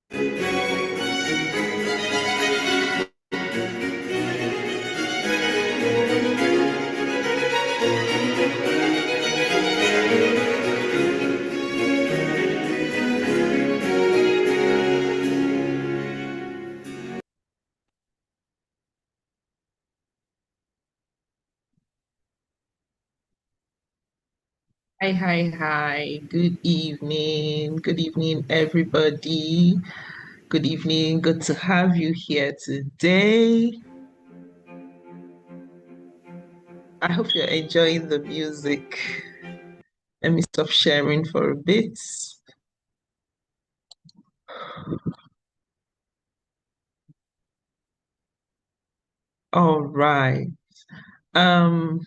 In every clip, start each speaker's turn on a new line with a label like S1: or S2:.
S1: Hi, hi, hi. Good evening. Good evening, everybody. Good evening. Good to have you here today. I hope you're enjoying the music. Let me stop sharing for a bit. All right. Um,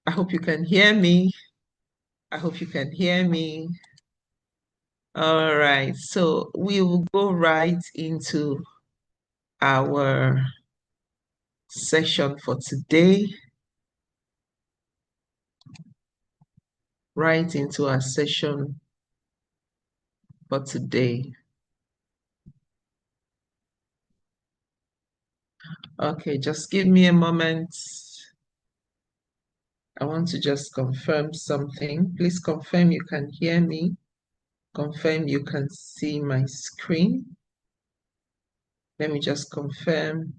S1: I hope you can hear me. I hope you can hear me. All right. So we will go right into our session for today. Right into our session for today. Okay, just give me a moment. I want to just confirm something. Please confirm you can hear me. Confirm you can see my screen. Let me just confirm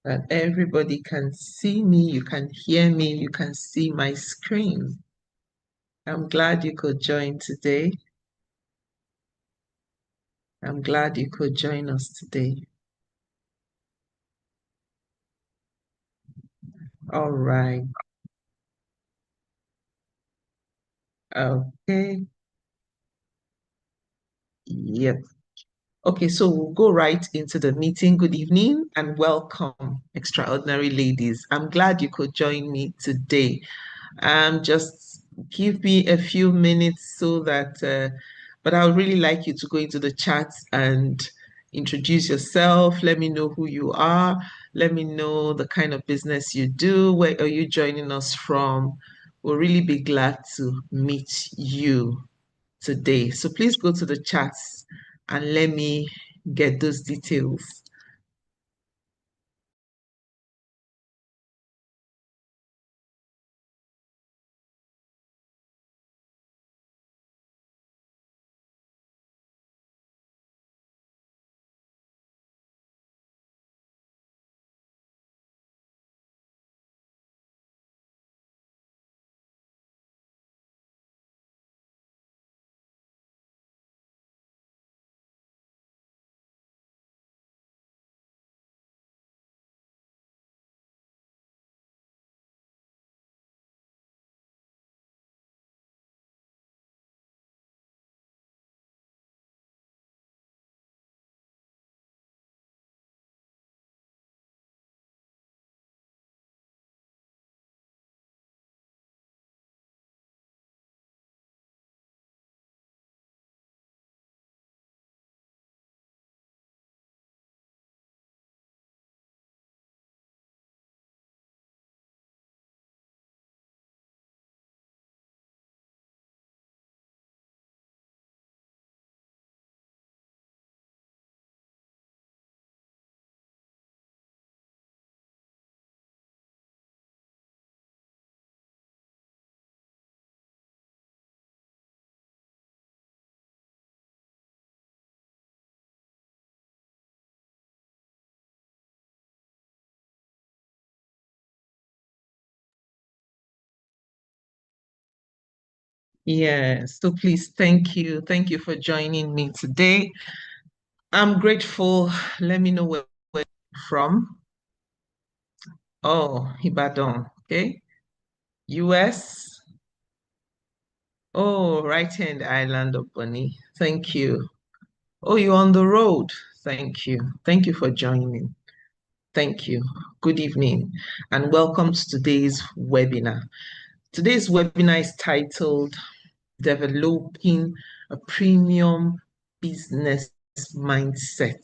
S1: that everybody can see me, you can hear me, you can see my screen. I'm glad you could join today. I'm glad you could join us today. All right. Okay. Yep. Okay, so we'll go right into the meeting. Good evening and welcome, extraordinary ladies. I'm glad you could join me today. Just give me a few minutes so that, but I would really like you to go into the chat and introduce yourself. Let me know who you are. Let me know the kind of business you do. Where are you joining us from? We'll really be glad to meet you today. So please go to the chats and let me get those details. Yeah, so please, thank you. Thank you for joining me today. I'm grateful. Let me know where you're from. Oh, Ibadan. Okay. US. Oh, right-hand island of Bonny. Thank you. Oh, you're on the road. Thank you. Thank you for joining. Thank you. Good evening and welcome to today's webinar. Today's webinar is titled Developing a Premium Business Mindset.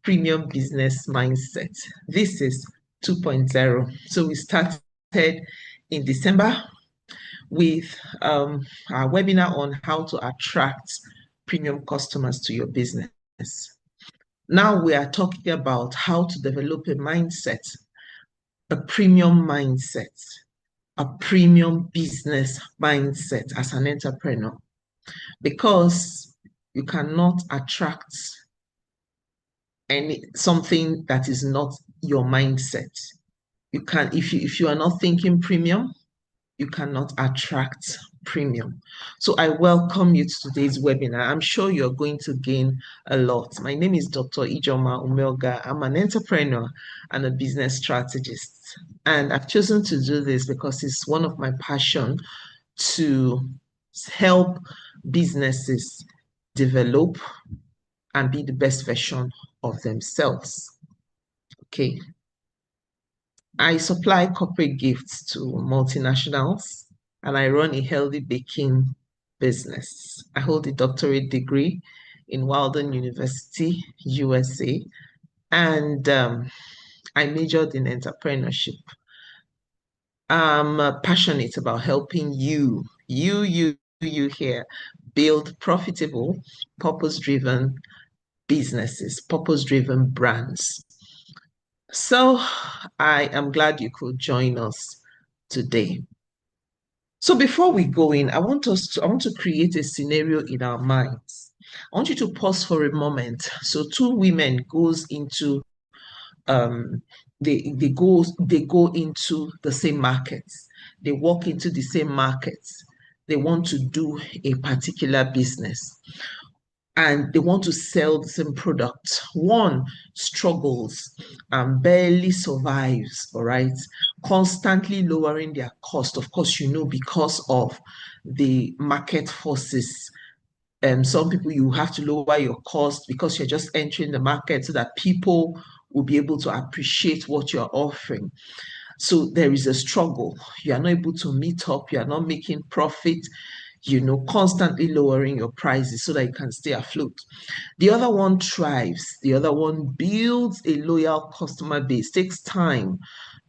S1: Premium Business Mindset. This is 2.0. So we started in December with our webinar on how to attract premium customers to your business. Now we are talking about how to develop a mindset, a premium mindset, a premium business mindset as an entrepreneur, because you cannot attract something that is not your mindset. You can, if you are not thinking premium, you cannot attract premium. So I welcome you to today's webinar. I'm sure you're going to gain a lot. My name is Dr. Ijoma Umelga. I'm an entrepreneur and a business strategist. And I've chosen to do this because it's one of my passion to help businesses develop and be the best version of themselves. Okay. I supply corporate gifts to multinationals, and I run a healthy baking business. I hold a doctorate degree in Walden University, USA, and I majored in entrepreneurship. I'm passionate about helping you here build profitable, purpose-driven businesses, purpose-driven brands. So I am glad you could join us today. So before we go in, I want to create a scenario in our minds. I want you to pause for a moment. So two women goes into they go into the same markets. They walk into the same markets. They want to do a particular business and they want to sell the same product. One struggles and barely survives, all right, constantly lowering their cost. Of course, because of the market forces. Some people, you have to lower your cost because you're just entering the market so that people will be able to appreciate what you're offering. So there is a struggle. You are not able to meet up. You are not making profit, constantly lowering your prices so that you can stay afloat. The other one thrives. The other one builds a loyal customer base, takes time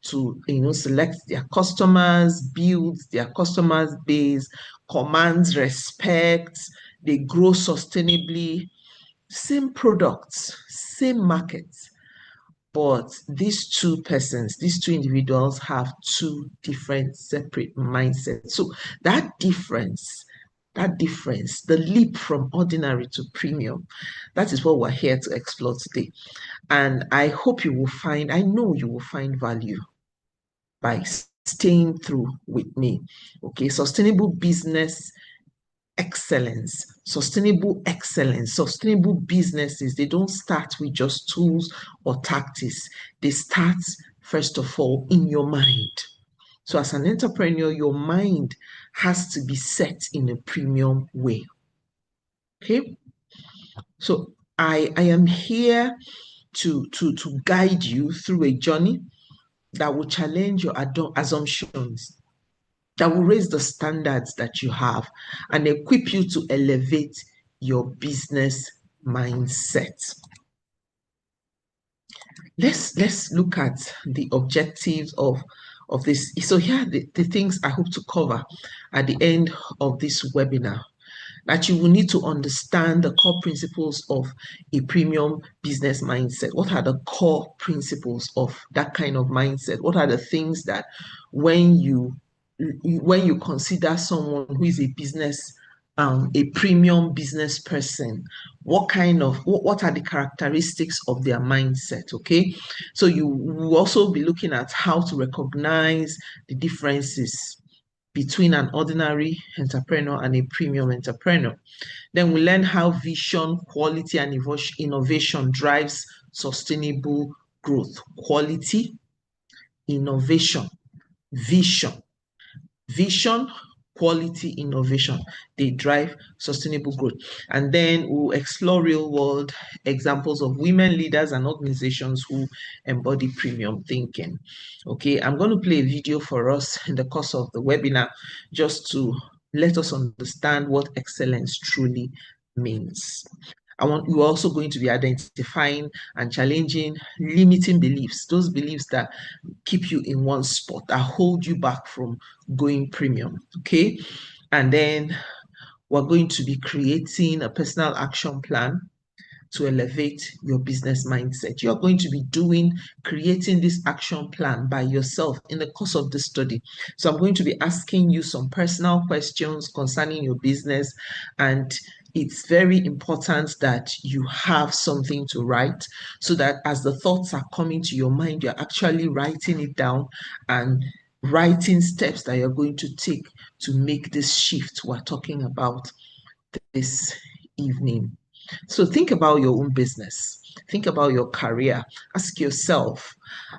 S1: to, select their customers, builds their customers base, commands respect, they grow sustainably. Same products, same markets. But these two individuals have two different separate mindsets. So that difference, the leap from ordinary to premium, that is what we're here to explore today. And I hope I know you will find value by staying through with me. Okay, sustainable businesses, sustainable businesses, they don't start with just tools or tactics. They start, first of all, in your mind. So as an entrepreneur, your mind has to be set in a premium way. Okay? So I am here to guide you through a journey that will challenge your assumptions, that will raise the standards that you have and equip you to elevate your business mindset. Let's look at the objectives of this. So here are the things I hope to cover at the end of this webinar, that you will need to understand the core principles of a premium business mindset. What are the core principles of that kind of mindset? What are the things that when you consider someone who is a premium business person, what are the characteristics of their mindset? Okay, so you will also be looking at how to recognize the differences between an ordinary entrepreneur and a premium entrepreneur. Then we learn how vision, quality, and innovation drives sustainable growth. Quality, innovation, vision, quality, innovation, they drive sustainable growth. And then we'll explore real-world examples of women leaders and organizations who embody premium thinking. Okay, I'm going to play a video for us in the course of the webinar just to let us understand what excellence truly means. You're also going to be identifying and challenging limiting beliefs, those beliefs that keep you in one spot, that hold you back from going premium. Okay, and then We're going to be creating a personal action plan to elevate your business mindset. You're going to be creating this action plan by yourself in the course of the study. So I'm going to be asking you some personal questions concerning your business, and it's very important that you have something to write so that as the thoughts are coming to your mind, you're actually writing it down and writing steps that you're going to take to make this shift we're talking about this evening. So think about your own business. Think about your career. Ask yourself,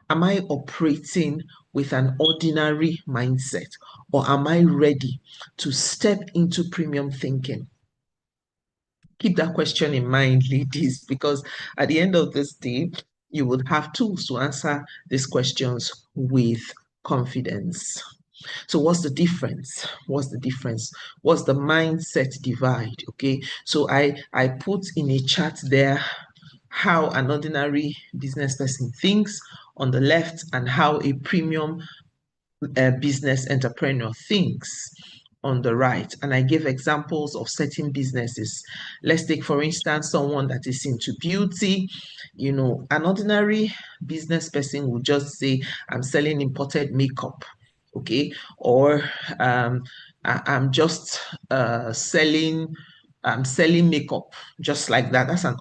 S1: am I operating with an ordinary mindset, or am I ready to step into premium thinking? Keep that question in mind, ladies, because at the end of this day, you would have tools to answer these questions with confidence. So what's the difference? What's the difference? What's the mindset divide? Okay, so I put in a chart there how an ordinary business person thinks on the left and how a premium business entrepreneur thinks on the right. And I gave examples of certain businesses. Let's take, for instance, someone that is into beauty. You know, an ordinary business person would just say, I'm selling imported makeup, okay? Or I'm just selling makeup, just like that. That's uh,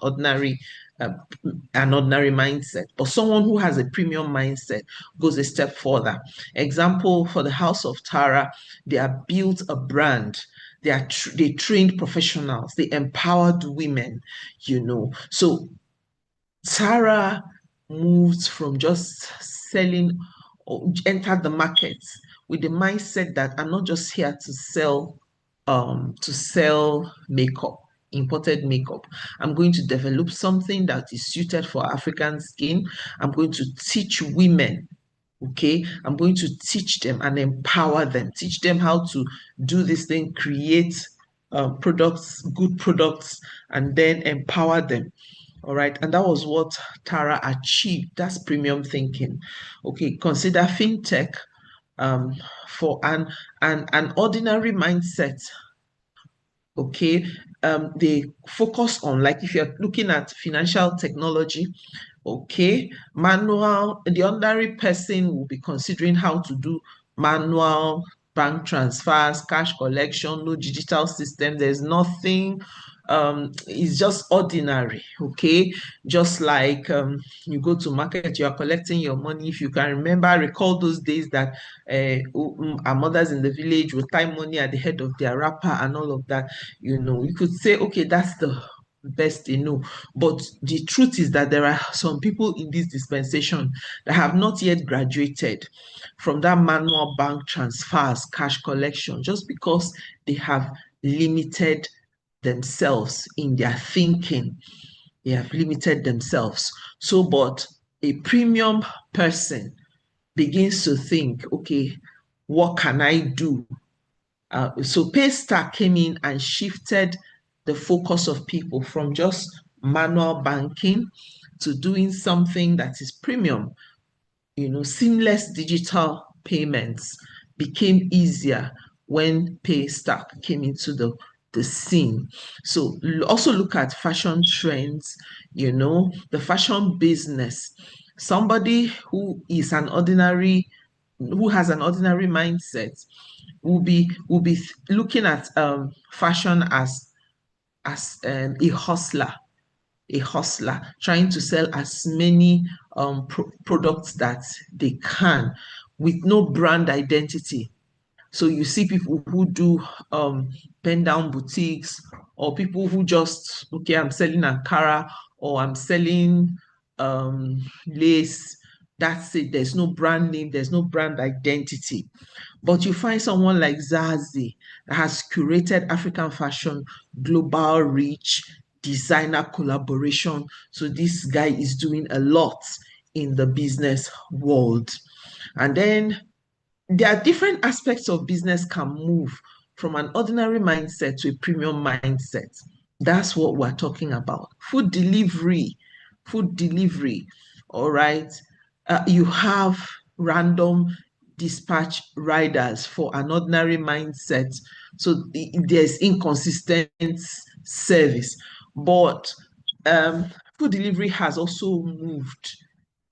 S1: an ordinary mindset. But someone who has a premium mindset goes a step further. Example, for the House of Tara, they have built a brand. They trained professionals. They empowered women. You know, so Tara moved from just selling or entered the market with the mindset that I'm not just here to sell makeup, imported makeup. I'm going to develop something that is suited for African skin. I'm going to teach women. Okay, I'm going to teach them and empower them, teach them how to do this thing, create products, good products, and then empower them. All right, and that was what Tara achieved. That's premium thinking. Okay, consider fintech um, for an ordinary mindset. Okay, they focus on, like, if you're looking at financial technology, okay, the ordinary person will be considering how to do manual bank transfers, cash collection, no digital system. There's nothing, it's just ordinary, okay? Just like you go to market, you are collecting your money. If you can recall those days that our mothers in the village would tie money at the head of their wrapper and all of that. You know, you could say, okay, that's the best they know. But the truth is that there are some people in this dispensation that have not yet graduated from that manual bank transfers, cash collection, just because they have limited themselves in their thinking. They have limited themselves. So, but a premium person begins to think, okay, what can I do? So Paystar came in and shifted the focus of people from just manual banking to doing something that is premium. You know, seamless digital payments became easier when Paystar came into the scene. So also look at fashion trends, you know, the fashion business. Somebody who has an ordinary mindset will be looking at fashion as a hustler trying to sell as many products that they can with no brand identity. So you see people who do pen down boutiques, or people who just, okay, I'm selling Ankara, or I'm selling lace. That's it. There's no brand name, there's no brand identity. But you find someone like Zazie that has curated African fashion, global reach, designer collaboration. So this guy is doing a lot in the business world. And then there are different aspects of business can move from an ordinary mindset to a premium mindset. That's what we're talking about. Food delivery. All right. You have random dispatch riders for an ordinary mindset. So there's inconsistent service. But food delivery has also moved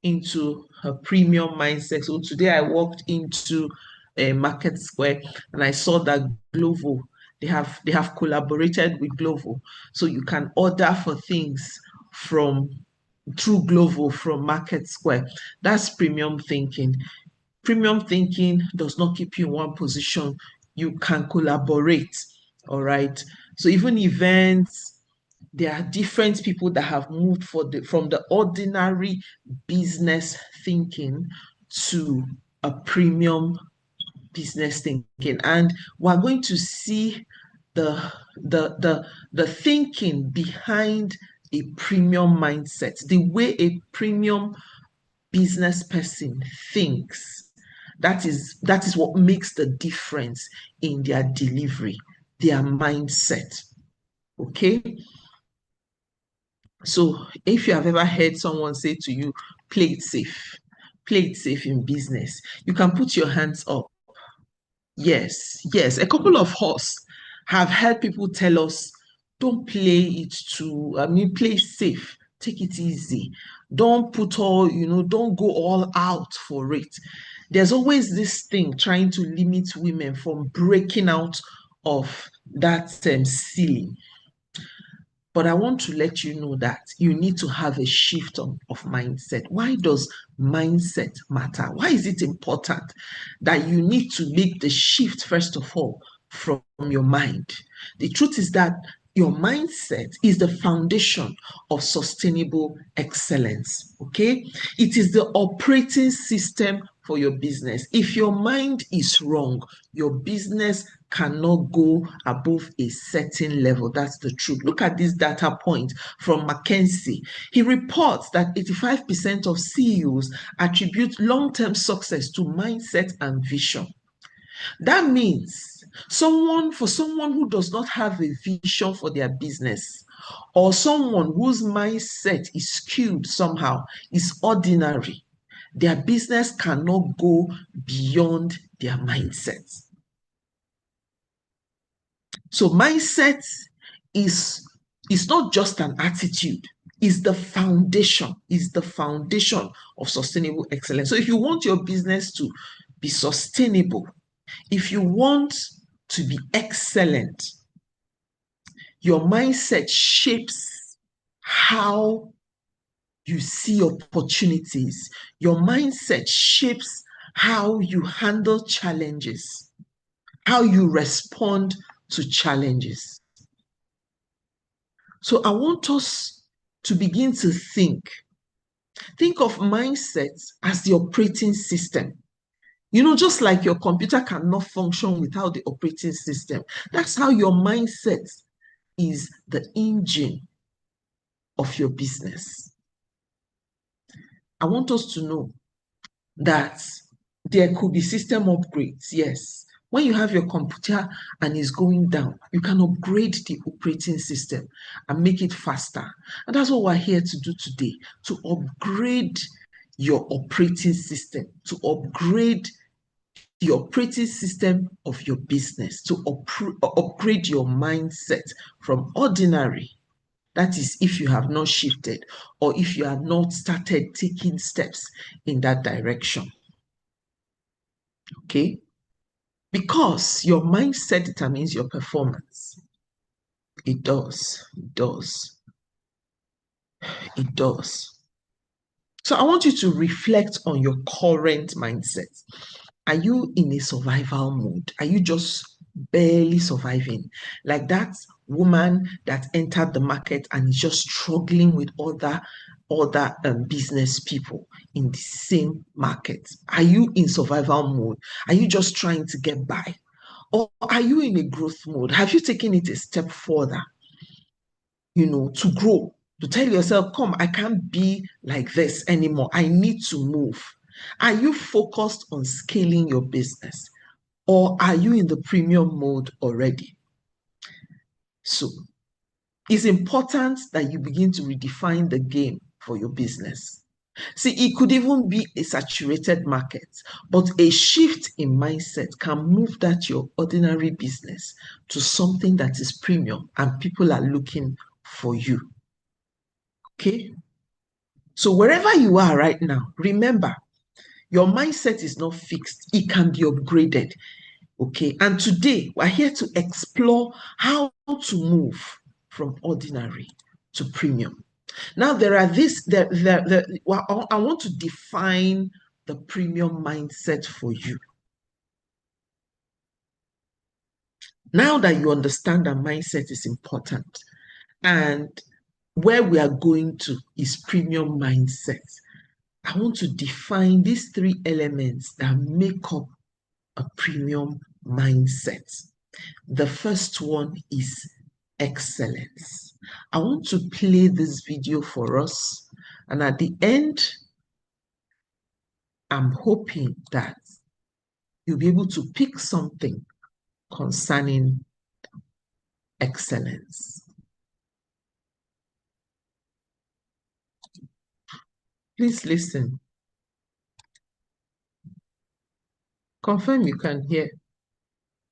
S1: into a premium mindset. So today I walked into a Market Square and I saw that Glovo, they have collaborated with Glovo. So you can order for things from through Glovo from Market Square. That's premium thinking. Premium thinking does not keep you in one position. You can collaborate. All right. So even events, there are different people that have moved from the ordinary business thinking to a premium business thinking. And we're going to see the the thinking behind a premium mindset, the way a premium business person thinks. That is what makes the difference in their delivery, their mindset. Okay. So if you have ever heard someone say to you, play it safe in business, you can put your hands up. Yes, yes. A couple of us have heard people tell us, don't play it play safe, take it easy. Don't put all, don't go all out for it. There's always this thing trying to limit women from breaking out of that ceiling. But I want to let you know that you need to have a shift of mindset. Why does mindset matter? Why is it important that you need to make the shift, first of all, from your mind? The truth is that your mindset is the foundation of sustainable excellence. Okay? It is the operating system for your business. If your mind is wrong, your business cannot go above a certain level. That's the truth. Look at this data point from McKinsey. He reports that 85% of CEOs attribute long-term success to mindset and vision. That means for someone who does not have a vision for their business, or someone whose mindset is skewed somehow, is ordinary, their business cannot go beyond their mindset. So mindset is not just an attitude, is the foundation of sustainable excellence. So if you want your business to be sustainable, if you want to be excellent, your mindset shapes how you see opportunities. Your mindset shapes how you handle challenges, how you respond to challenges. So I want us to begin to think of mindset as the operating system. Just like your computer cannot function without the operating system, that's how your mindset is the engine of your business. I want us to know that there could be system upgrades, yes. When you have your computer and it's going down, you can upgrade the operating system and make it faster. And that's what we're here to do today, to upgrade your operating system, to upgrade the operating system of your business, to upgrade your mindset from ordinary. That is, if you have not shifted or if you have not started taking steps in that direction. Okay? Because your mindset determines your performance. It does. It does. It does. So I want you to reflect on your current mindset. Are you in a survival mode? Are you just barely surviving? Like that woman that entered the market and is just struggling with other business people in the same market. Are you in survival mode? Are you just trying to get by? Or are you in a growth mode? Have you taken it a step further, to grow, to tell yourself, come, I can't be like this anymore. I need to move. Are you focused on scaling your business? Or are you in the premium mode already? So it's important that you begin to redefine the game for your business. See, it could even be a saturated market, but a shift in mindset can move that your ordinary business to something that is premium and people are looking for you. Okay? So, wherever you are right now, remember your mindset is not fixed, it can be upgraded. Okay? And today we're here to explore how to move from ordinary to premium. Now there are well, I want to define the premium mindset for you. Now that you understand that mindset is important and where we are going to is premium mindset, I want to define these three elements that make up a premium mindset. The first one is excellence. I want to play this video for us, and at the end, I'm hoping that you'll be able to pick something concerning excellence. Please listen. Confirm you can hear.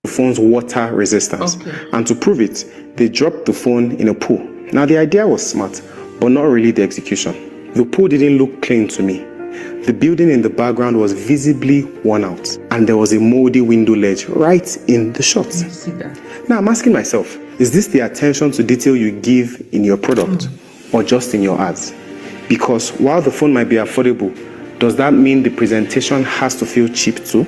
S2: The phone's water resistance.
S1: Okay.
S2: And to prove it, they dropped the phone in a pool. Now the idea was smart, but not really the execution. The pool didn't look clean to me. The building in the background was visibly worn out, and there was a moldy window ledge right in the shot.
S1: See that?
S2: Now I'm asking myself, is this the attention to detail you give in your product or just in your ads? Because while the phone might be affordable, does that mean the presentation has to feel cheap too?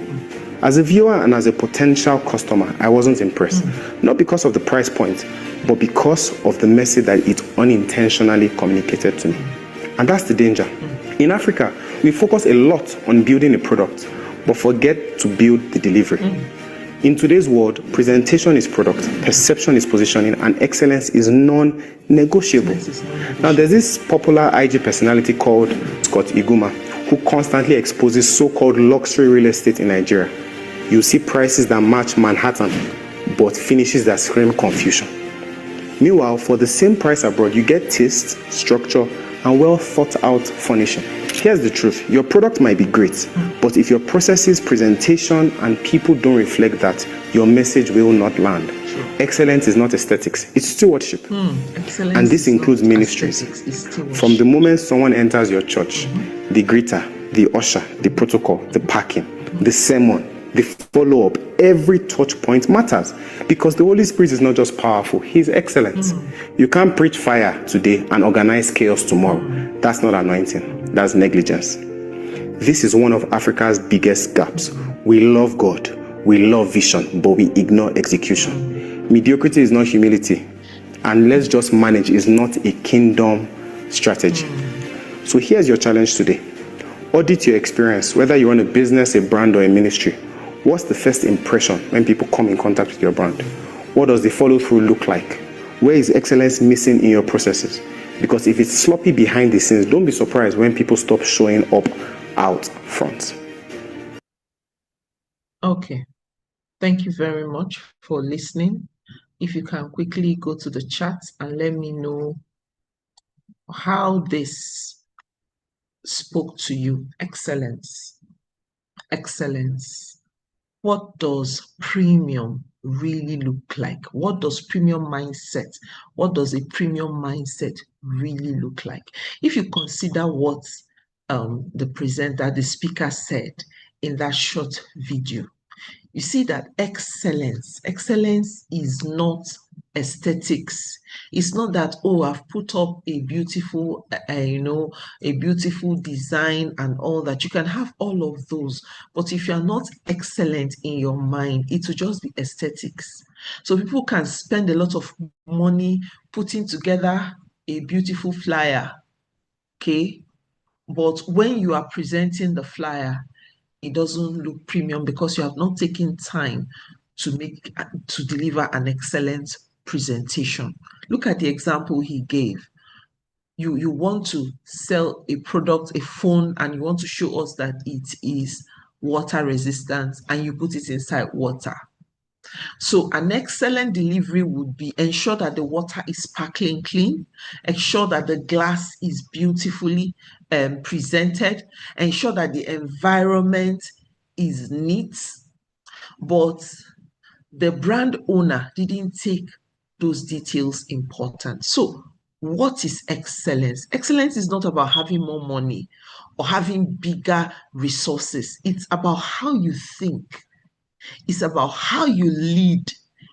S2: As a viewer and as a potential customer, I wasn't impressed. Not because of the price point, but because of the message that it unintentionally communicated to me. And that's the danger. In Africa, we focus a lot on building a product, but forget to build the delivery. In today's world, presentation is product, perception is positioning, and excellence is non-negotiable. Now, there's this popular IG personality called Scott Iguma, who constantly exposes so-called luxury real estate in Nigeria. You see prices that match Manhattan, but finishes that scream confusion. Meanwhile, for the same price abroad, you get taste, structure, and well thought out furnishing. Here's the truth. Your product might be great, but if your processes, presentation, and people don't reflect that, your message will not land. Excellence is not aesthetics, it's stewardship. And this includes ministries. From the moment someone enters your church, the greeter, the usher, the protocol, the parking, the sermon, the follow-up, every touch point matters, because the Holy Spirit is not just powerful, He's excellent. You can't preach fire today and organize chaos tomorrow. That's not anointing, that's negligence. This is one of Africa's biggest gaps. We love God, we love vision, but we ignore execution. Mediocrity is not humility, and let's just manage is not a kingdom strategy. So here's your challenge today. Audit your experience, whether you run a business, a brand, or a ministry. What's the first impression when people come in contact with your brand? What does the follow-through look like? Where is excellence missing in your processes? Because if it's sloppy behind the scenes, don't be surprised when people stop showing up out front.
S1: Okay. Thank you very much for listening. If you can quickly go to the chat and let me know how this spoke to you. Excellence. Excellence. What does premium really look like? What does premium mindset, what does a premium mindset really look like? If you consider what the speaker said in that short video, you see that excellence is not aesthetics. It's not that, oh, I've put up a beautiful a beautiful design and all that. You can have all of those, but if you're not excellent in your mind, it will just be aesthetics. So people can spend a lot of money putting together a beautiful flyer, okay, but when you are presenting the flyer, it doesn't look premium because you have not taken time to deliver an excellent presentation. Look at the example he gave. You want to sell a product, a phone, and you want to show us that it is water resistant, and you put it inside water. So an excellent delivery would be ensure that the water is sparkling clean, ensure that the glass is beautifully presented, ensure that the environment is neat, but the brand owner didn't take those details important. So what is excellence? Excellence is not about having more money or having bigger resources. It's about how you think. It's about how you lead.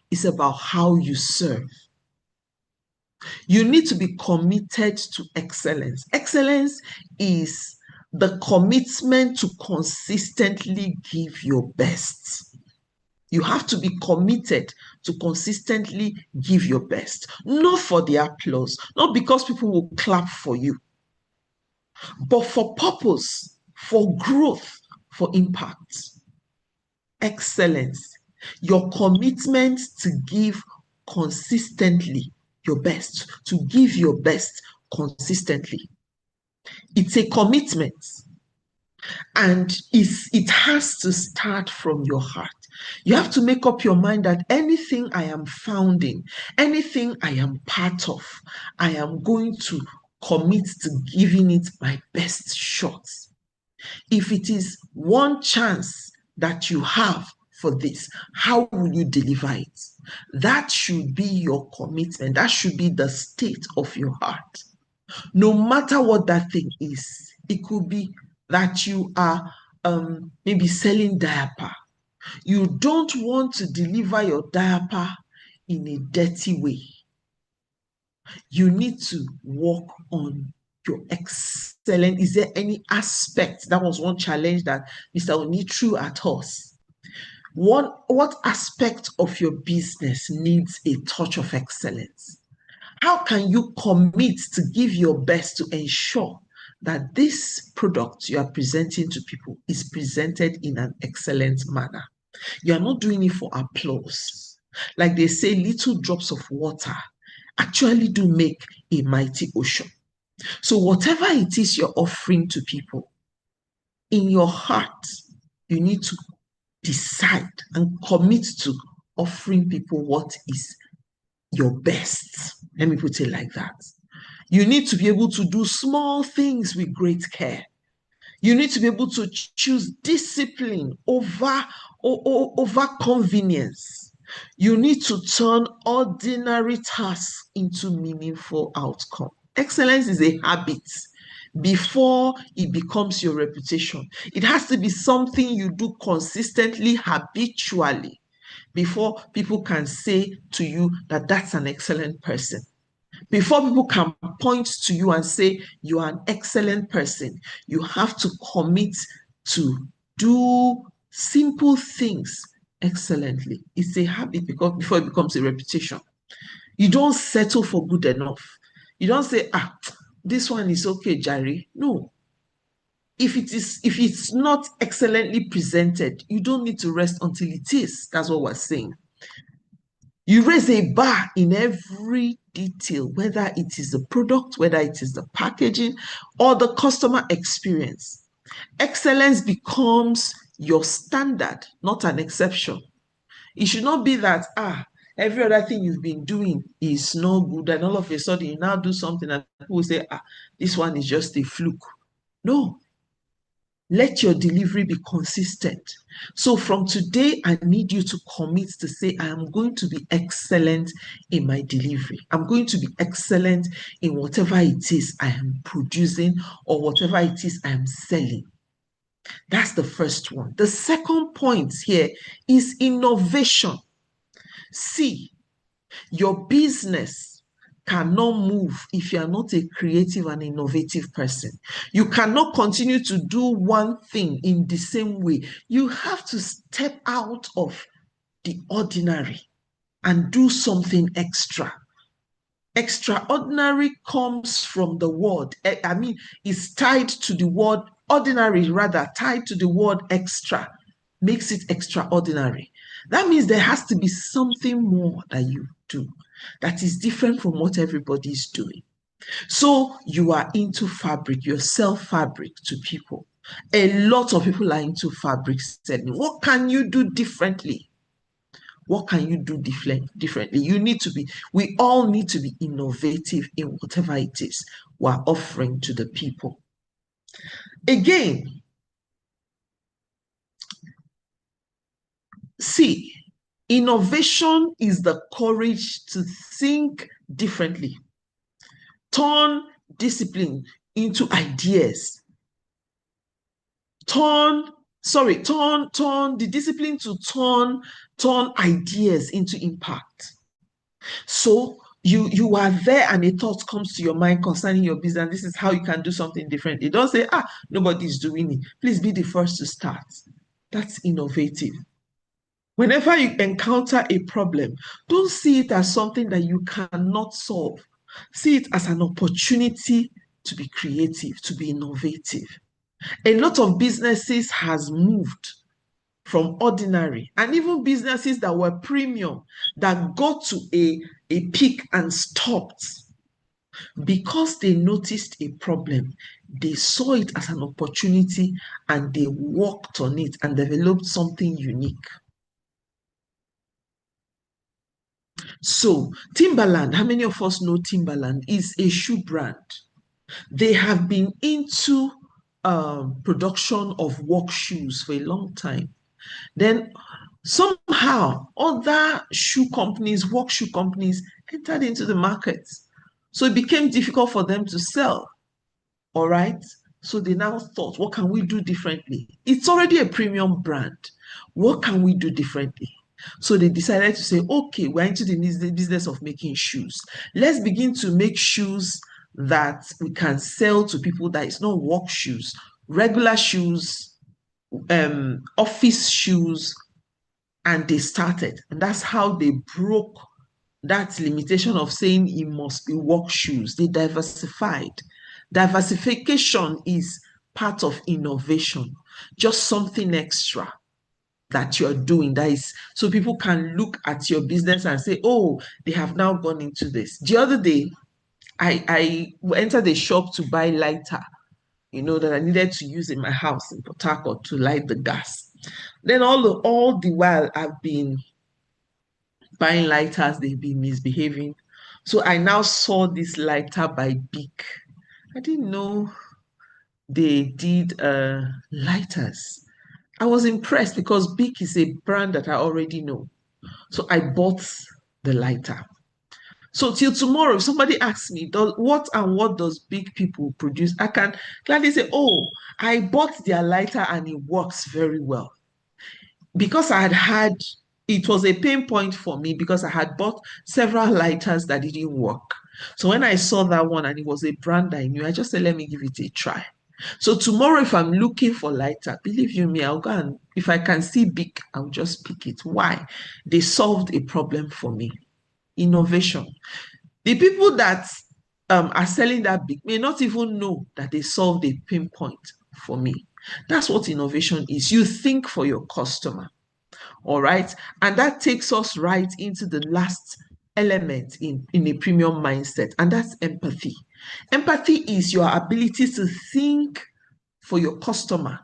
S1: It's about how you serve. You need to be committed to excellence. Excellence is the commitment to consistently give your best. You have to be committed to consistently give your best, not for the applause, not because people will clap for you, but for purpose, for growth, for impact. Excellence, your commitment to give consistently your best, to give your best consistently. It's a commitment, and it has to start from your heart. You have to make up your mind that anything I am founding, anything I am part of, I am going to commit to giving it my best shot. If it is one chance that you have for this, how will you deliver it? That should be your commitment. That should be the state of your heart. No matter what that thing is, it could be that you are maybe selling diaper. You don't want to deliver your diaper in a dirty way. You need to work on your excellence. Is there any aspect? That was one challenge that Mr. Oni threw at us. What aspect of your business needs a touch of excellence? How can you commit to give your best to ensure that this product you are presenting to people is presented in an excellent manner? You are not doing it for applause. Like they say, little drops of water actually do make a mighty ocean. So whatever it is you're offering to people, in your heart, you need to decide and commit to offering people what is your best. Let me put it like that. You need to be able to do small things with great care. You need to be able to choose discipline over convenience. You need to turn ordinary tasks into meaningful outcome. Excellence is a habit before it becomes your reputation. It has to be something you do consistently, habitually, before people can say to you that that's an excellent person. Before people can point to you and say you are an excellent person, you have to commit to do simple things excellently. It's a habit before it becomes a reputation. You don't settle for good enough. You don't say, this one is okay, Jerry. No. If it's not excellently presented, you don't need to rest until it is. That's what we're saying. You raise a bar in every detail, whether it is the product, whether it is the packaging, or the customer experience. Excellence becomes your standard, not an exception. It should not be that, every other thing you've been doing is no good, and all of a sudden you now do something and people say, this one is just a fluke. No. Let your delivery be consistent. So from today, I need you to commit to say, I am going to be excellent in my delivery. I'm going to be excellent in whatever it is I am producing or whatever it is I am selling. That's the first one. The second point here is innovation. See, your business cannot move if you are not a creative and innovative person. You cannot continue to do one thing in the same way. You have to step out of the ordinary and do something extra. Extraordinary comes from the word. It's tied to the word ordinary, rather tied to the word extra, makes it extraordinary. That means there has to be something more that you do that is different from what everybody is doing. So you are into fabric, you sell fabric to people. A lot of people are into fabric selling. What can you do differently? What can you do differently? We all need to be innovative in whatever it is we're offering to the people. Again, see, innovation is the courage to think differently, turn discipline into ideas, turn the discipline to turn ideas into impact. So you are there and a thought comes to your mind concerning your business. This is how you can do something differently. Don't say, nobody's doing it. Please be the first to start. That's innovative. Whenever you encounter a problem, don't see it as something that you cannot solve. See it as an opportunity to be creative, to be innovative. A lot of businesses has moved from ordinary, and even businesses that were premium that got to a peak and stopped because they noticed a problem. They saw it as an opportunity and they worked on it and developed something unique. So Timberland, how many of us know Timberland is a shoe brand? They have been into production of work shoes for a long time. Then somehow other shoe companies, work shoe companies, entered into the market. So it became difficult for them to sell. All right. So they now thought, what can we do differently? It's already a premium brand. What can we do differently? So they decided to say, okay, we're into the business of making shoes. Let's begin to make shoes that we can sell to people that is not work shoes, regular shoes, office shoes. And they started. And that's how they broke that limitation of saying it must be work shoes. They diversified. Diversification is part of innovation, just something extra that you're doing that is so people can look at your business and say, oh, they have now gone into this. The other day, I entered a shop to buy lighter, that I needed to use in my house in Port Harcourt to light the gas. Then all the while I've been buying lighters, they've been misbehaving. So I now saw this lighter by Bic. I didn't know they did lighters. I was impressed because Bic is a brand that I already know. So I bought the lighter. So till tomorrow, if somebody asks me, what does Bic people produce? I can gladly say, oh, I bought their lighter and it works very well. Because it was a pain point for me because I had bought several lighters that didn't work. So when I saw that one and it was a brand I knew, I just said, let me give it a try. So tomorrow, if I'm looking for lighter, believe you me, I'll go and if I can see Bic, I'll just pick it. Why? They solved a problem for me. Innovation. The people that are selling that Bic may not even know that they solved a pain point for me. That's what innovation is. You think for your customer. All right. And that takes us right into the last element in a premium mindset, and that's empathy. Empathy is your ability to think for your customer,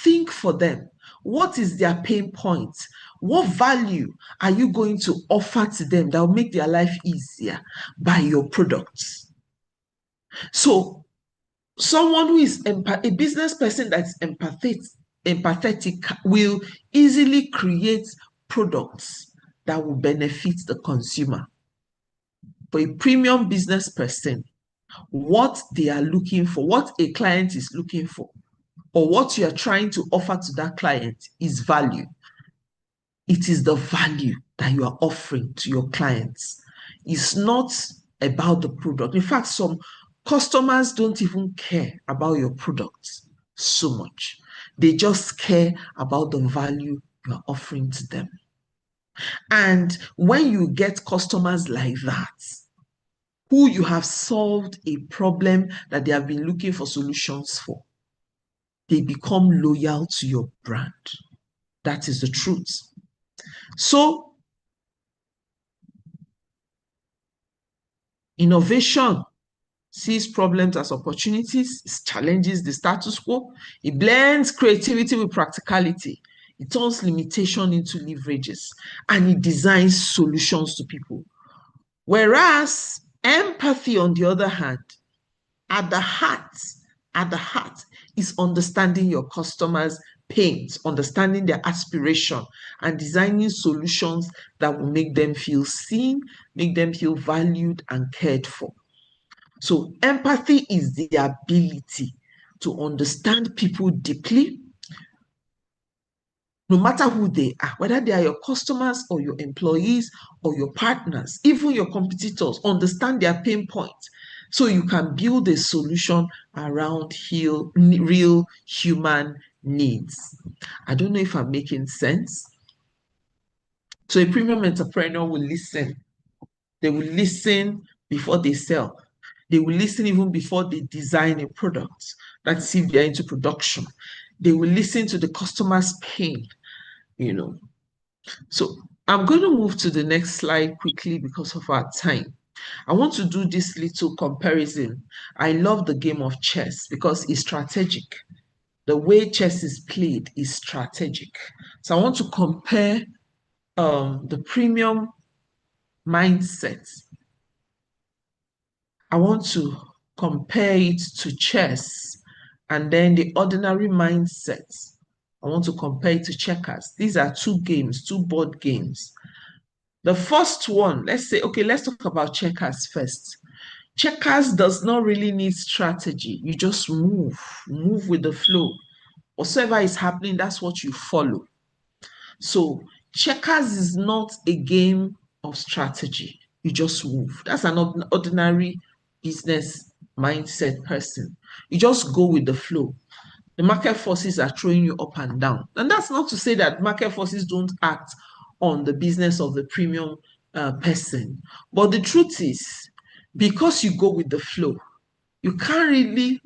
S1: think for them. What is their pain point? What value are you going to offer to them that will make their life easier by your products? So someone who is a business person that's empathetic will easily create products that will benefit the consumer. For a premium business person, what they are looking for, what a client is looking for, or what you are trying to offer to that client is value. It is the value that you are offering to your clients. It's not about the product. In fact, some customers don't even care about your products so much. They just care about the value you are offering to them. And when you get customers like that, who you have solved a problem that they have been looking for solutions for, they become loyal to your brand. That is the truth. So, innovation sees problems as opportunities, it challenges the status quo, it blends creativity with practicality, It turns limitation into leverages, and it designs solutions to people. Whereas empathy, on the other hand, at the heart, at the heart is understanding your customers' pains, understanding their aspiration, and designing solutions that will make them feel seen, make them feel valued and cared for. So empathy is the ability to understand people deeply, no matter who they are, whether they are your customers or your employees or your partners, even your competitors, understand their pain points so you can build a solution around real human needs. I don't know if I'm making sense. So a premium entrepreneur will listen. They will listen before they sell. They will listen even before they design a product. That's if they're into production. They will listen to the customer's pain, you know. So I'm going to move to the next slide quickly because of our time. I want to do this little comparison. I love the game of chess because it's strategic. The way chess is played is strategic. So I want to compare the premium mindset. I want to compare it to chess, and then the ordinary mindset. I want to compare it to checkers. These are two games, two board games. The first one, let's talk about checkers first. Checkers does not really need strategy. You just move with the flow. Whatever is happening, that's what you follow. So checkers is not a game of strategy. You just move. That's an ordinary business mindset person. You just go with the flow. The market forces are throwing you up and down. And that's not to say that market forces don't act on the business of the premium person. But the truth is, because you go with the flow, you can't really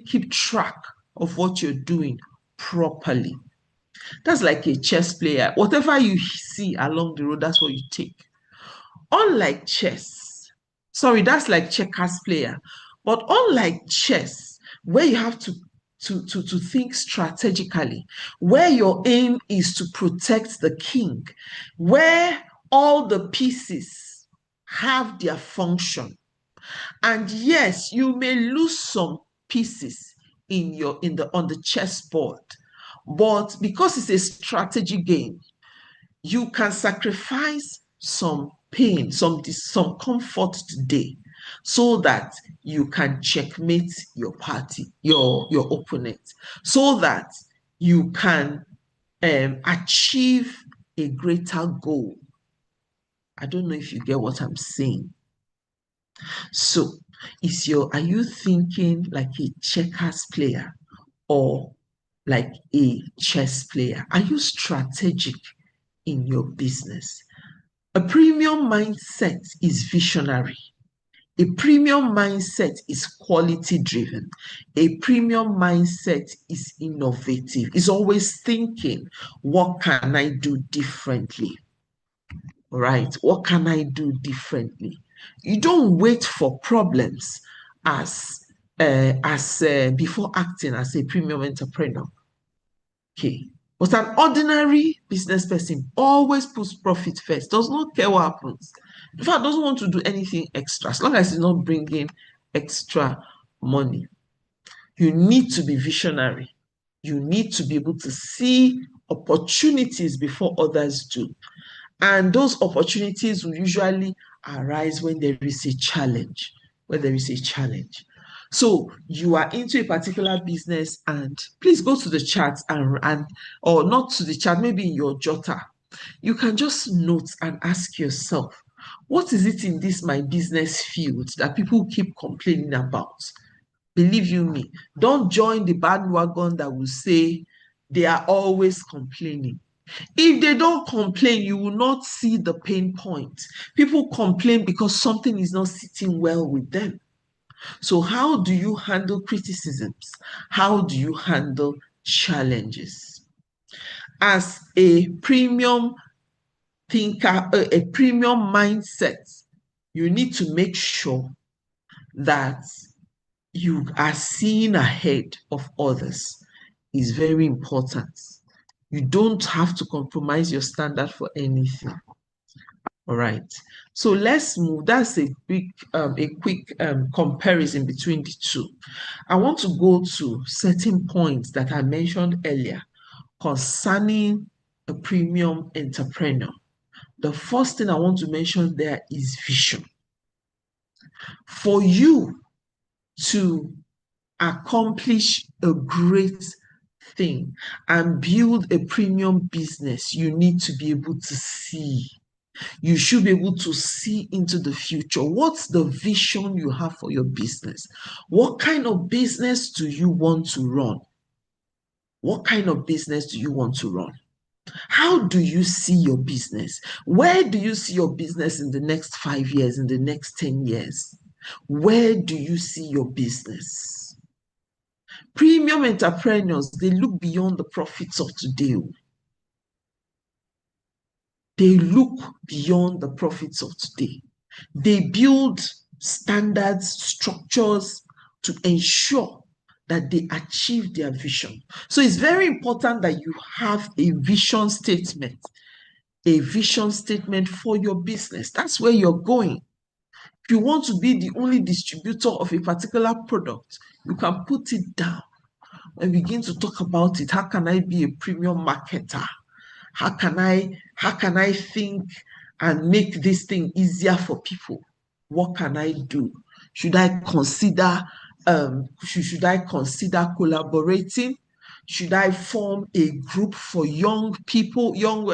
S1: keep track of what you're doing properly. That's like a chess player. Whatever you see along the road, that's what you take. Unlike chess, sorry, that's like checkers player. But unlike chess, where you have to think strategically, where your aim is to protect the king, where all the pieces have their function. And yes, you may lose some pieces on the chessboard, but because it's a strategy game, you can sacrifice some pain, some comfort today, so that you can checkmate your party, your opponent, so that you can achieve a greater goal. I don't know if you get what I'm saying. So, are you thinking like a checkers player or like a chess player? Are you strategic in your business? A premium mindset is visionary. A premium mindset is quality driven. A premium mindset is innovative. It's always thinking, what can I do differently? Right? What can I do differently? You don't wait for problems as before acting as a premium entrepreneur. Okay. But an ordinary business person always puts profit first, does not care what happens. In fact, doesn't want to do anything extra as long as it's not bringing extra money. You need to be visionary. You need to be able to see opportunities before others do. And those opportunities will usually arise when there is a challenge. So you are into a particular business, and please go to the chart and or not to the chart, maybe in your jotter. You can just note and ask yourself, what is it in this my business field that people keep complaining about? Believe you me, don't join the bandwagon that will say they are always complaining. If they don't complain, you will not see the pain point. People complain because something is not sitting well with them. So how do you handle criticisms? How do you handle challenges? As a premium thinker, a premium mindset, you need to make sure that you are seeing ahead of others. is very important. You don't have to compromise your standard for anything. All right. So let's move. That's a quick comparison between the two. I want to go to certain points that I mentioned earlier concerning a premium entrepreneur. The first thing I want to mention there is vision. For you to accomplish a great thing and build a premium business, you need to be able to see. You should be able to see into the future. What's the vision you have for your business? What kind of business do you want to run? What kind of business do you want to run? How do you see your business? Where do you see your business in the next 5 years, in the next 10 years? Where do you see your business? Premium entrepreneurs, they look beyond the profits of today. They look beyond the profits of today. They build standards, structures to ensure that they achieve their vision. So it's very important that you have a vision statement for your business. That's where you're going. If you want to be the only distributor of a particular product, you can put it down and begin to talk about it. How can I be a premium marketer? How can I think and make this thing easier for people? What can I do? Should I consider collaborating? Should I form a group for young people, young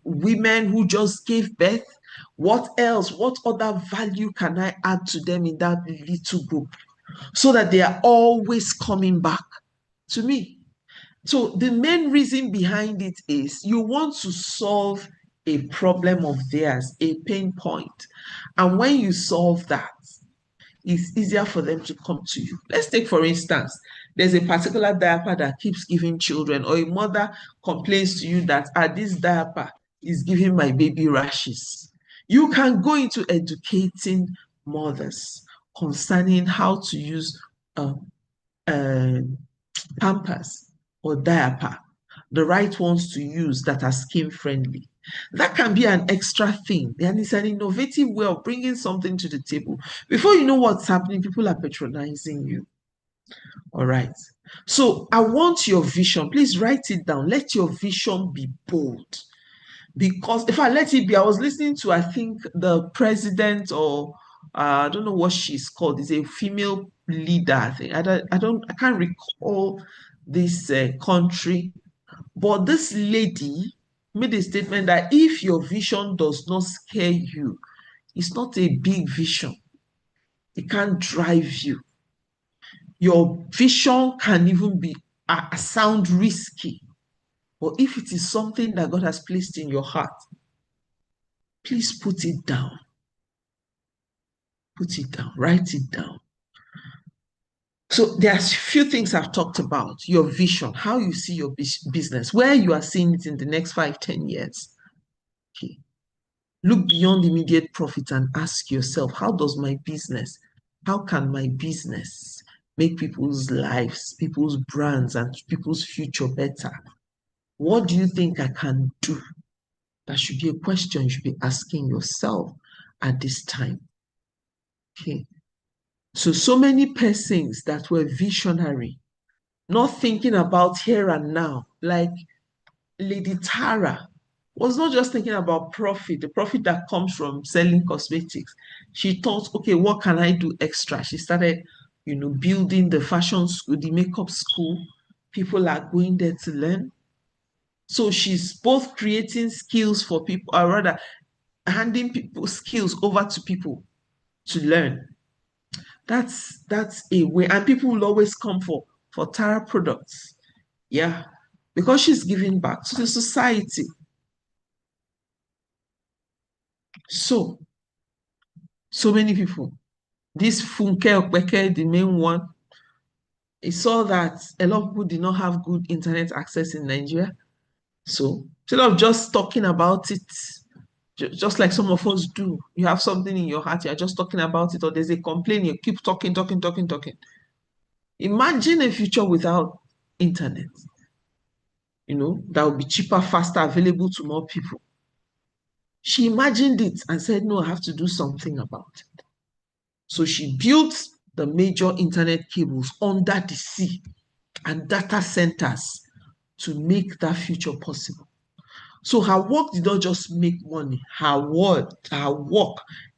S1: women who just gave birth? What else? What other value can I add to them in that little group so that they are always coming back to me? So the main reason behind it is you want to solve a problem of theirs, a pain point. And when you solve that, it's easier for them to come to you. Let's take, for instance, there's a particular diaper that keeps giving children, or a mother complains to you that this diaper is giving my baby rashes. You can go into educating mothers concerning how to use Pampers or diaper, the right ones to use that are skin friendly. That can be an extra thing, and it's an innovative way of bringing something to the table. Before you know what's happening, people are patronizing you. All right. So I want your vision. Please write it down. Let your vision be bold. Because if I let it be, I was listening to, I think, the president, or I don't know what she's called. Is a female leader. I think I can't recall this country, but this lady made a statement that if your vision does not scare you, it's not a big vision. It can't drive you. Your vision can even be sound risky, but if it is something that God has placed in your heart, please put it down. Put it down. Write it down. So there's a few things I've talked about. Your vision, how you see your business, where you are seeing it in the next 5, 10 years. Okay. Look beyond immediate profit and ask yourself, how can my business make people's lives, people's brands, and people's future better? What do you think I can do? That should be a question you should be asking yourself at this time. Okay. So many persons that were visionary, not thinking about here and now, like Lady Tara was not just thinking about profit, the profit that comes from selling cosmetics. She thought, okay, what can I do extra? She started, building the fashion school, the makeup school. People are going there to learn. So she's both creating skills for people, or rather, handing people skills over to people to learn. That's a way, and people will always come for Tara products. Yeah, because she's giving back to the society. So many people. This Funke Okpeke, the main one, he saw that a lot of people did not have good internet access in Nigeria. So instead of just talking about it, just like some of us do, you have something in your heart, you're just talking about it, or there's a complaint, you keep talking. Imagine a future without internet, that will be cheaper, faster, available to more people. She imagined it and said, no, I have to do something about it. So she built the major internet cables under the sea and data centers to make that future possible. So her work did not just make money. Her work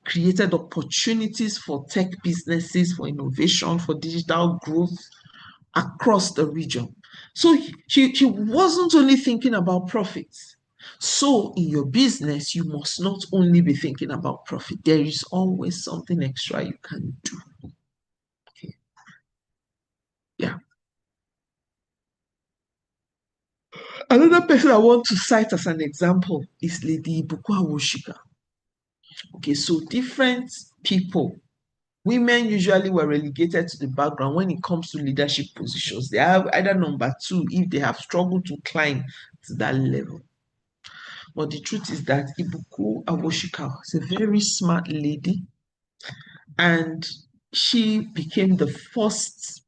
S1: created opportunities for tech businesses, for innovation, for digital growth across the region. So she wasn't only thinking about profits. So in your business, you must not only be thinking about profit. There is always something extra you can do. Okay. Yeah. Another person I want to cite as an example is Lady Ibuku Awosika. Okay, so different people, women usually were relegated to the background when it comes to leadership positions. They have either number two if they have struggled to climb to that level. But the truth is that Ibuku Awosika is a very smart lady, and she became the first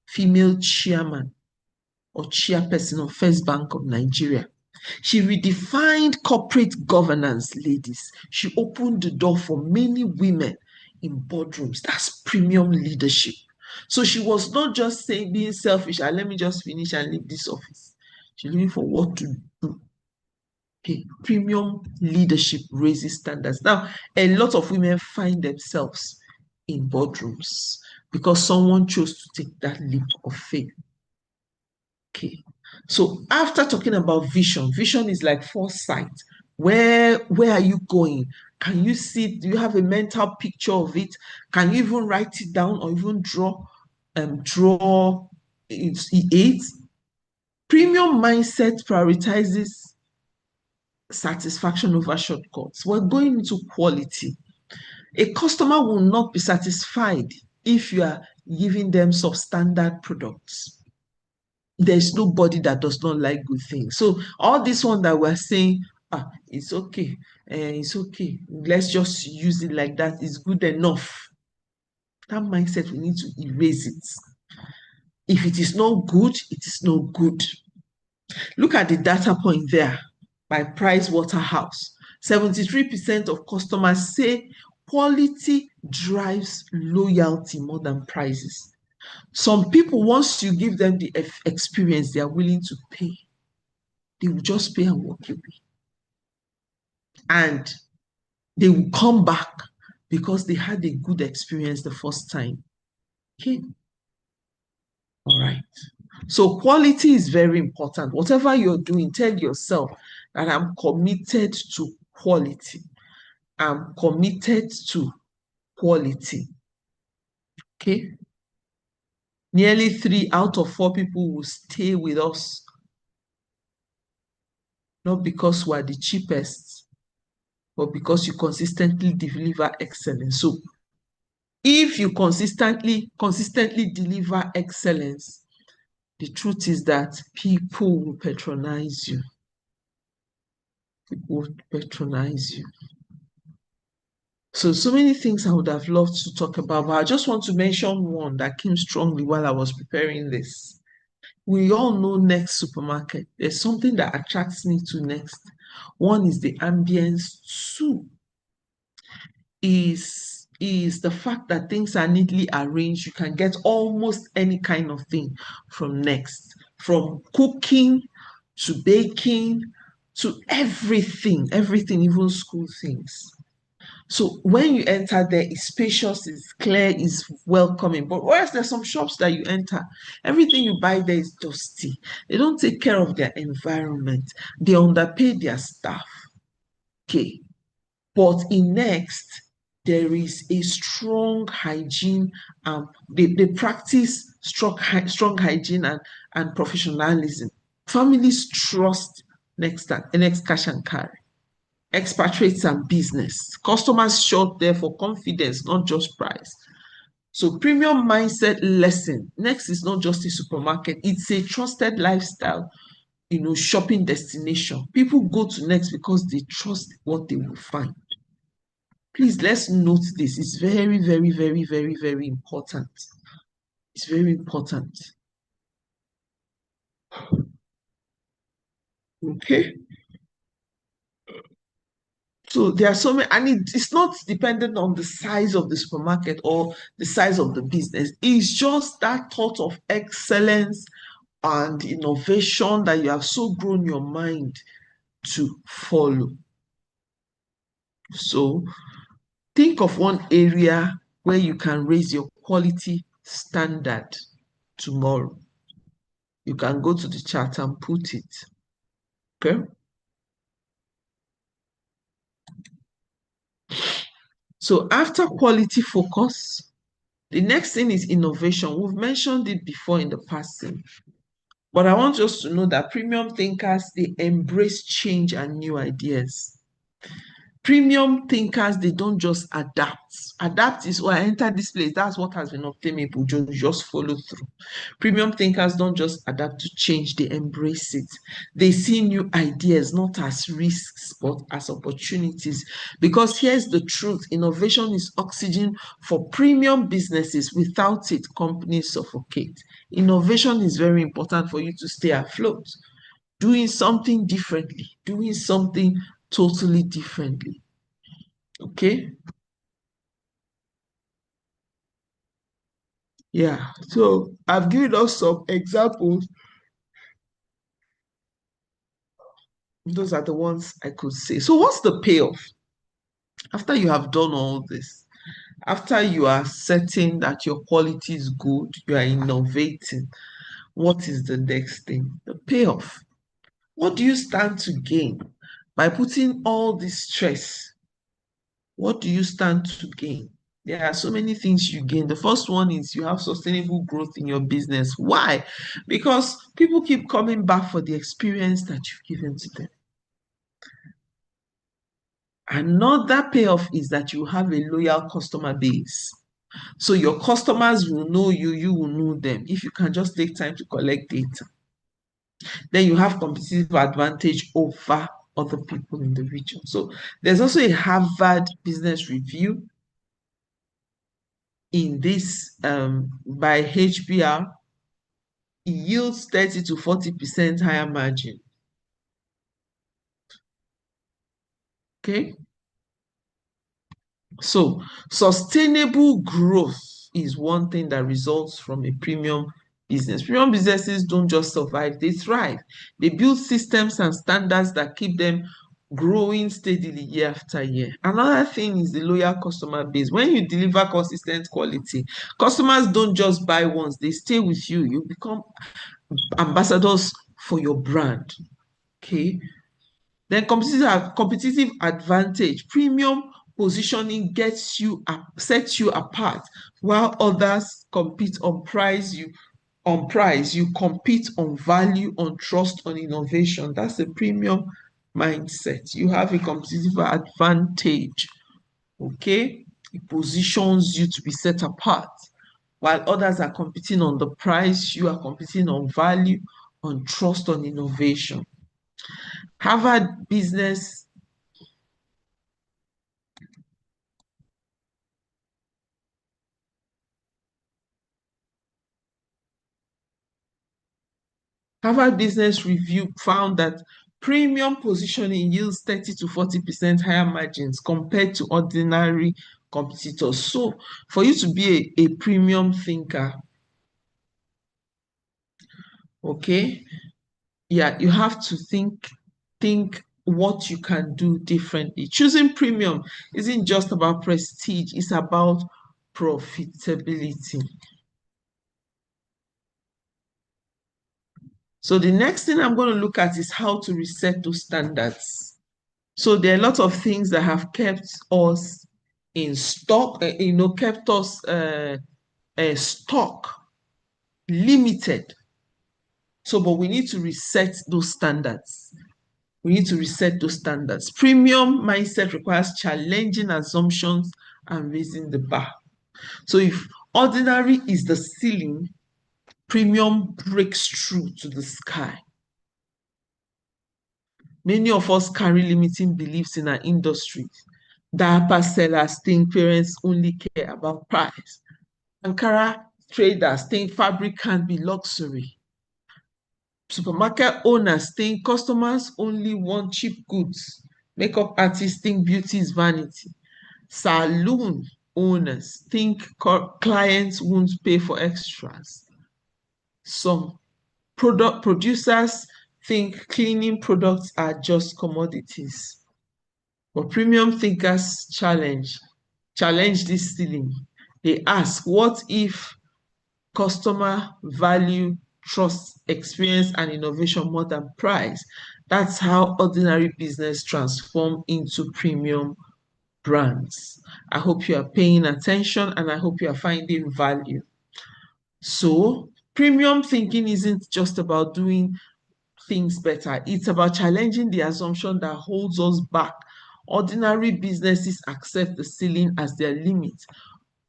S1: female chairman or chairperson of First Bank of Nigeria. She redefined corporate governance, ladies. She opened the door for many women in boardrooms. That's premium leadership. So she was not just saying being selfish, let me just finish and leave this office. She's looking for what to do. Okay, premium leadership raises standards. Now, a lot of women find themselves in boardrooms because someone chose to take that leap of faith. Okay, so after talking about vision is like foresight. Where are you going? Can you see? Do you have a mental picture of it? Can you even write it down or even draw it? Premium mindset prioritizes satisfaction over shortcuts. We're going into quality. A customer will not be satisfied if you are giving them substandard products. There's nobody that does not like good things. So all this one that we're saying, it's okay, it's okay, let's just use it like that, it's good enough. That mindset, we need to erase it. If it is not good, it is not good. Look at the data point there by Price Waterhouse. 73% of customers say quality drives loyalty more than prices. Some people, once you give them the experience, they are willing to pay. They will just pay and walk away. And they will come back because they had a good experience the first time. Okay. All right. So quality is very important. Whatever you're doing, tell yourself that I'm committed to quality. I'm committed to quality. Okay. Nearly 3 out of 4 people will stay with us, not because we're the cheapest, but because you consistently deliver excellence. So if you consistently deliver excellence, the truth is that people will patronize you. People will patronize you. So many things I would have loved to talk about, but I just want to mention one that came strongly while I was preparing this. We all know Next Supermarket. There's something that attracts me to Next. One is the ambience. Two is the fact that things are neatly arranged. You can get almost any kind of thing from Next, from cooking to baking to everything, even school things. So when you enter there, it's spacious, it's clear, it's welcoming. But whereas there's some shops that you enter, everything you buy there is dusty. They don't take care of their environment. They underpay their staff. Okay. But in Next, there is a strong hygiene. They practice strong hygiene and professionalism. Families trust Next Cash and Carry. Expatriates and business. Customers shop there for confidence, not just price. So premium mindset lesson. Next is not just a supermarket. It's a trusted lifestyle, shopping destination. People go to Next because they trust what they will find. Please, let's note this. It's very, very, very, very, very important. It's very important. Okay. So there are so many, and it's not dependent on the size of the supermarket or the size of the business. It's just that thought of excellence and innovation that you have so grown your mind to follow. So think of one area where you can raise your quality standard tomorrow. You can go to the chat and put it. Okay. So after quality focus, the next thing is innovation. We've mentioned it before in the past, but I want us to know that premium thinkers, they embrace change and new ideas. Premium thinkers, they don't just adapt. Adapt is, oh, I enter this place, that's what has been obtainable, just follow through. Premium thinkers don't just adapt to change, they embrace it. They see new ideas not as risks, but as opportunities. Because here's the truth, innovation is oxygen for premium businesses. Without it, companies suffocate. Innovation is very important for you to stay afloat. Doing something differently, doing something totally differently. Okay. Yeah. So I've given us some examples. Those are the ones I could say. So what's the payoff? After you have done all this, after you are certain that your quality is good, you are innovating, what is the next thing? The payoff. What do you stand to gain by putting all this stress? What do you stand to gain? There are so many things you gain. The first one is you have sustainable growth in your business. Why? Because people keep coming back for the experience that you've given to them. Another payoff is that you have a loyal customer base. So your customers will know you, you will know them if you can just take time to collect data. Then you have competitive advantage over other people in the region. So there's also a Harvard Business Review in this by HBR. It yields 30 to 40% higher margin. Okay. So sustainable growth is one thing that results from a premium business. Premium businesses don't just survive, they thrive. They build systems and standards that keep them growing steadily year after year. Another thing is the loyal customer base. When you deliver consistent quality, customers don't just buy once, they stay with you. You become ambassadors for your brand. Okay. Then competitive advantage. Premium positioning sets you apart, while others compete on price. You compete on value, on trust, on innovation. That's a premium mindset. You have a competitive advantage. Okay, it positions you to be set apart. While others are competing on the price, you are competing on value, on trust, on innovation. Harvard Business Harvard Business Review found that premium positioning yields 30 to 40% higher margins compared to ordinary competitors. So for you to be a premium thinker, okay, yeah, you have to think what you can do differently. Choosing premium isn't just about prestige, it's about profitability. So the next thing I'm going to look at is how to reset those standards. So there are a lot of things that have kept us in stock, kept us stock limited. So, but we need to reset those standards. We need to reset those standards. Premium mindset requires challenging assumptions and raising the bar. So if ordinary is the ceiling, premium breaks through to the sky. Many of us carry limiting beliefs in our industry. Diaper sellers think parents only care about price. Ankara traders think fabric can't be luxury. Supermarket owners think customers only want cheap goods. Makeup artists think beauty is vanity. Saloon owners think clients won't pay for extras. Some product producers think cleaning products are just commodities. But premium thinkers challenge this ceiling. They ask, what if customer value, trust, experience, and innovation more than price? That's how ordinary business transform into premium brands. I hope you are paying attention and I hope you are finding value. So, premium thinking isn't just about doing things better, it's about challenging the assumption that holds us back. Ordinary businesses accept the ceiling as their limit,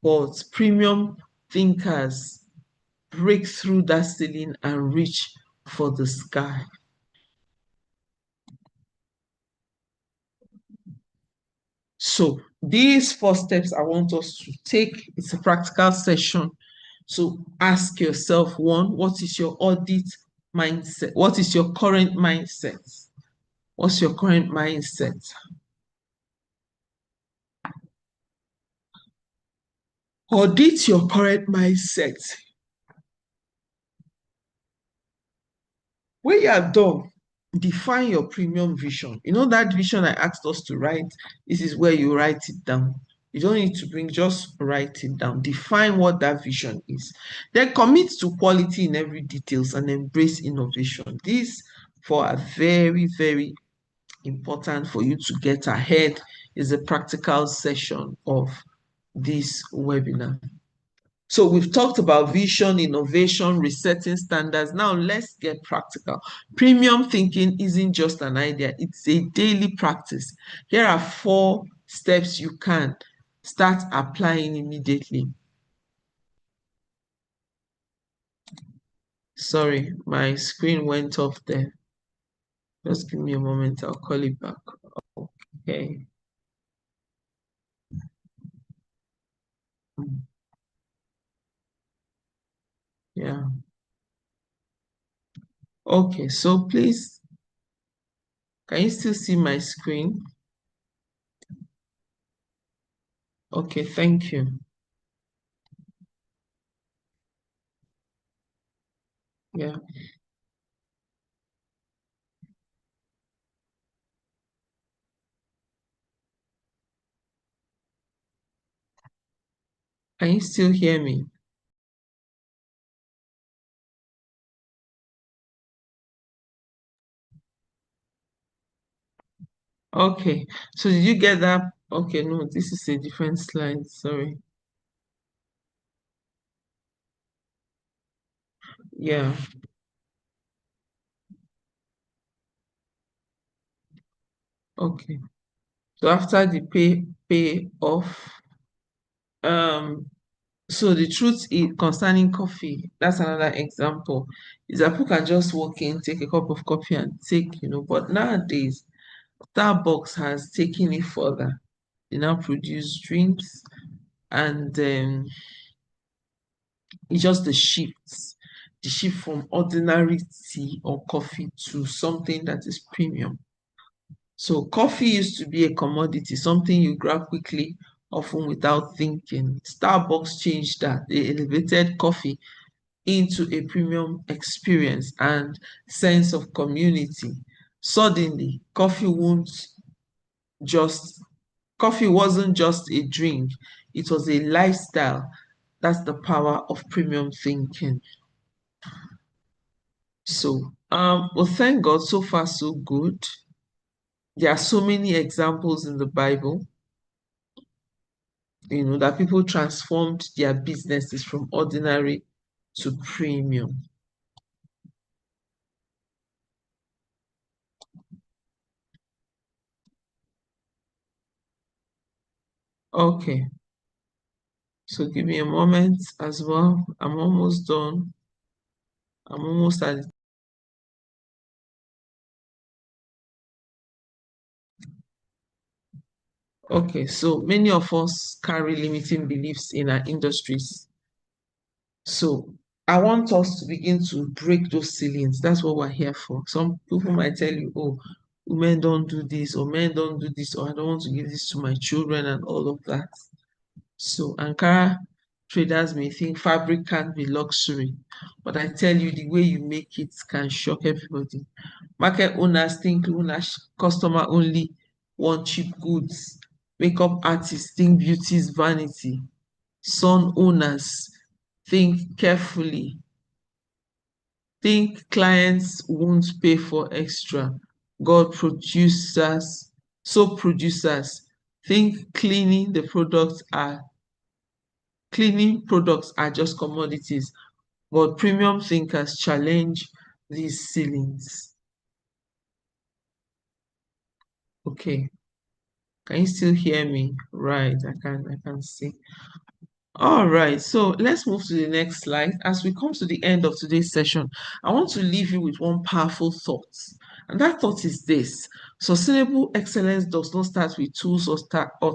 S1: but premium thinkers break through that ceiling and reach for the sky. So these 4 steps I want us to take. It's a practical session. So ask yourself, one, what is your audit mindset? What is your current mindset? What's your current mindset? Audit your current mindset. When you are done, define your premium vision. You know that vision I asked us to write? This is where you write it down. You don't need to bring, just write it down. Define what that vision is. Then commit to quality in every details and embrace innovation. These four are very, very important for you to get ahead. Is a practical session of this webinar. So we've talked about vision, innovation, resetting standards. Now let's get practical. Premium thinking isn't just an idea, it's a daily practice. Here are 4 steps you can start applying immediately. Sorry, my screen went off there. Just give me a moment, I'll call it back. Okay. Yeah. Okay, so please, can you still see my screen? Okay, thank you. Yeah. Can you still hear me? Okay, so did you get that? Okay, no, this is a different slide, sorry. Yeah, okay. So after the pay off, um, so the truth is concerning coffee, that's another example, is that people can just walk in, take a cup of coffee and take, but nowadays Starbucks has taken it further. They now produce drinks and it's just the shift from ordinary tea or coffee to something that is premium. So coffee used to be a commodity, something you grab quickly, often without thinking. Starbucks changed that. They elevated coffee into a premium experience and sense of community. Suddenly, just coffee wasn't just a drink, it was a lifestyle. That's the power of premium thinking. So, well, thank God, so far so good. There are so many examples in the Bible, that people transformed their businesses from ordinary to premium. Okay, so give me a moment as well. I'm almost done. I'm almost at it. Okay, so many of us carry limiting beliefs in our industries. So I want us to begin to break those ceilings. That's what we're here for. Some people might tell you, oh, women don't do this, or men don't do this, or I don't want to give this to my children, and all of that. So Ankara traders may think fabric can't be luxury, but I tell you, the way you make it can shock everybody. Market owners think customer only want cheap goods. Makeup artists think beauty is vanity. Son owners think carefully. Think clients won't pay for extra. God producers, soap producers think cleaning products are just commodities, but premium thinkers challenge these ceilings. Okay, can you still hear me? Right, I can see. All right, so let's move to the next slide. As we come to the end of today's session, I want to leave you with one powerful thought. And that thought is this: sustainable excellence does not start with tools or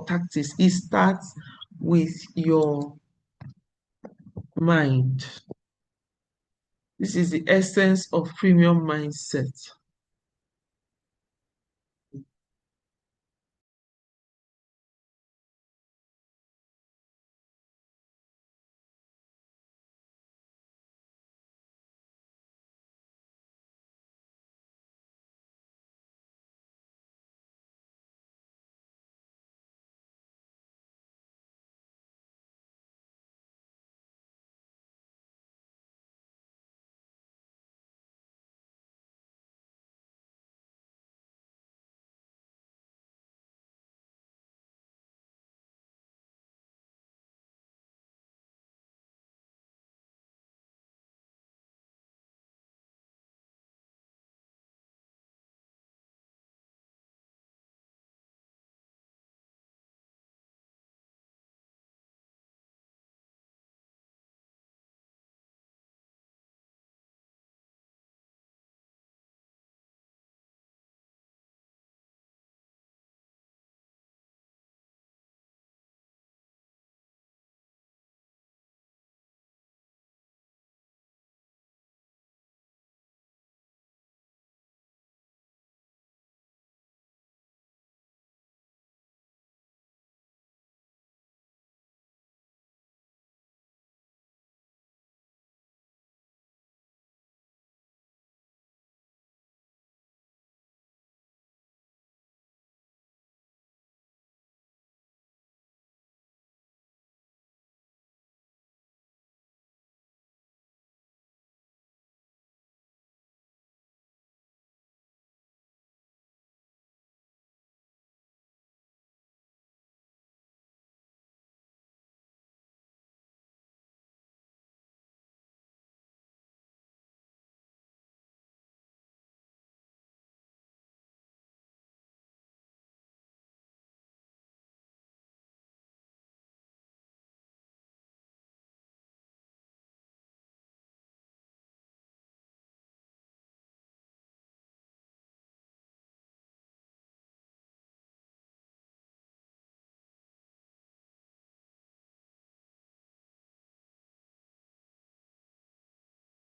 S1: tactics, it starts with your mind. This is the essence of premium mindset.